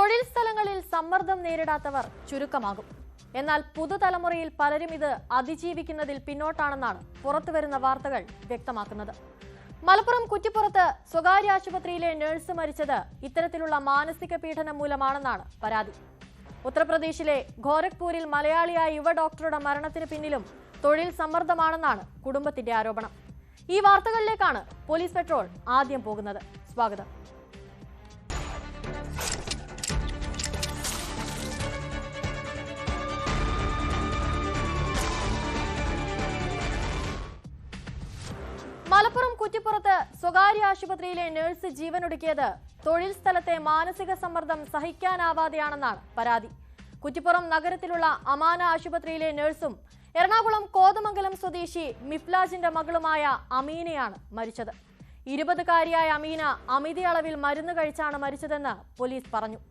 തൊഴിൽ സ്ഥലങ്ങളിൽ സമ്മർദ്ദം നേരിടാത്തവർ ചുരുക്കമാകും. എന്നാൽ പുതുതലമുറയിൽ പലരും ഇത് അതിജീവിക്കുന്നതിൽ പിന്നോട്ടാണെന്നാണ് പുറത്തുവരുന്ന വാർത്തകൾ വ്യക്തമാക്കുന്നത്. മലപ്പുറം കുറ്റിപ്പുറത്ത് സ്വകാര്യ ആശുപത്രിയിലെ നഴ്സ് മരിച്ചത് ഇത്തരത്തിലുള്ള മാനസിക പീഡനം മൂലമാണെന്നാണ് പരാതി. ഉത്തർപ്രദേശിലെ ഗോരഖ്പൂരിൽ മലയാളിയായ യുവ ഡോക്ടറുടെ മരണത്തിന് പിന്നിലും തൊഴിൽ സമ്മർദ്ദമാണെന്നാണ് കുടുംബത്തിന്റെ ആരോപണം. ഈ വാർത്തകളിലേക്കാണ് പോലീസ് പെട്രോൾ ആദ്യം പോകുന്നത്. സ്വാഗതം. മലപ്പുറം കുറ്റിപ്പുറത്ത് സ്വകാര്യ ആശുപത്രിയിലെ നഴ്സ് ജീവനൊടുക്കിയത് തൊഴിൽ സ്ഥലത്തെ മാനസിക സമ്മർദ്ദം സഹിക്കാനാവാതെയാണെന്നാണ് പരാതി. കുറ്റിപ്പുറം നഗരത്തിലുള്ള അമാന ആശുപത്രിയിലെ നഴ്സും എറണാകുളം കോതമംഗലം സ്വദേശി മിഫ്ലാജിന്റെ മകളുമായ അമീനയാണ് മരിച്ചത്. 20-കാരിയായ അമീന അമിതയളവിൽ മരുന്ന് കഴിച്ചാണ് മരിച്ചതെന്ന് പോലീസ് പറഞ്ഞു.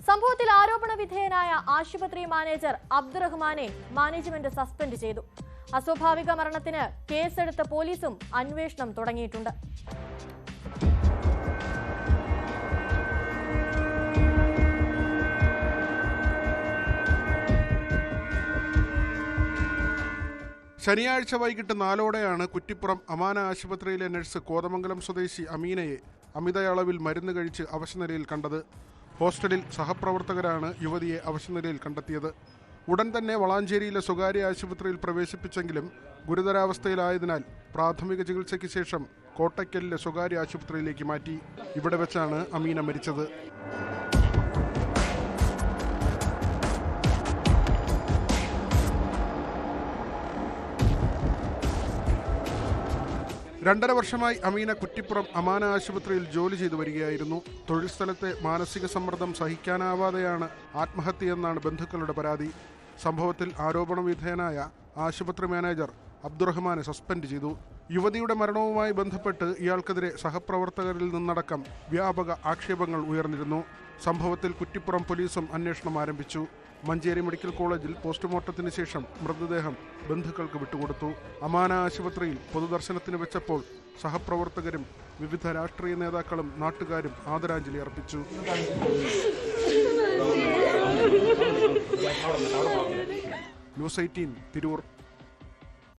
സംഭവത്തിൽ ആരോപണ വിധേയനായ ആശുപത്രി മാനേജർ അബ്ദുറഹ്മാനെ മാനേജ്മെന്റ് സസ്പെൻഡ് ചെയ്തു. അസ്വാഭാവിക മരണത്തിന് കേസെടുത്ത പോലീസും അന്വേഷണം തുടങ്ങിയിട്ടുണ്ട്. ശനിയാഴ്ച വൈകിട്ട് 4:00-ഓടെയാണ് കുറ്റിപ്പുറം അമാന ആശുപത്രിയിലെ നഴ്സ് കോതമംഗലം സ്വദേശി അമീനയെ അമിതയളവിൽ മരുന്ന് കഴിച്ച് അവശനിലയിൽ കണ്ടത്. ഹോസ്റ്റലിൽ സഹപ്രവർത്തകരാണ് യുവതിയെ അവശനിലയിൽ കണ്ടെത്തിയത്. ഉടൻ തന്നെ വളാഞ്ചേരിയിലെ സ്വകാര്യ ആശുപത്രിയിൽ പ്രവേശിപ്പിച്ചെങ്കിലും ഗുരുതരാവസ്ഥയിലായതിനാൽ പ്രാഥമിക ചികിത്സയ്ക്ക് ശേഷം കോട്ടയ്ക്കലിലെ സ്വകാര്യ ആശുപത്രിയിലേക്ക് മാറ്റി. ഇവിടെ വെച്ചാണ് അമീന മരിച്ചത്. രണ്ടര വർഷമായി അമീന കുറ്റിപ്പുറം അമാന ആശുപത്രിയിൽ ജോലി ചെയ്തു വരികയായിരുന്നു. തൊഴിൽ സ്ഥലത്തെ മാനസിക സമ്മർദ്ദം സഹിക്കാനാവാതെയാണ് ആത്മഹത്യയെന്നാണ് ബന്ധുക്കളുടെ പരാതി. സംഭവത്തിൽ ആരോപണ വിധേയനായ ആശുപത്രി മാനേജർ അബ്ദുറഹ്മാനെ സസ്പെൻഡ് ചെയ്തു. യുവതിയുടെ മരണവുമായി ബന്ധപ്പെട്ട് ഇയാൾക്കെതിരെ സഹപ്രവർത്തകരിൽ നിന്നടക്കം വ്യാപക ആക്ഷേപങ്ങൾ ഉയർന്നിരുന്നു. സംഭവത്തിൽ കുറ്റിപ്പുറം പോലീസും അന്വേഷണം ആരംഭിച്ചു. മഞ്ചേരി മെഡിക്കൽ കോളേജിൽ പോസ്റ്റ്മോർട്ടത്തിന് ശേഷം മൃതദേഹം ബന്ധുക്കൾക്ക് വിട്ടുകൊടുത്തു. അമാന ആശുപത്രിയിൽ പൊതുദർശനത്തിന് വെച്ചപ്പോൾ സഹപ്രവർത്തകരും വിവിധ രാഷ്ട്രീയ നേതാക്കളും നാട്ടുകാരും ആദരാഞ്ജലി അർപ്പിച്ചു. ന്യൂസ് 18 തിരൂർ.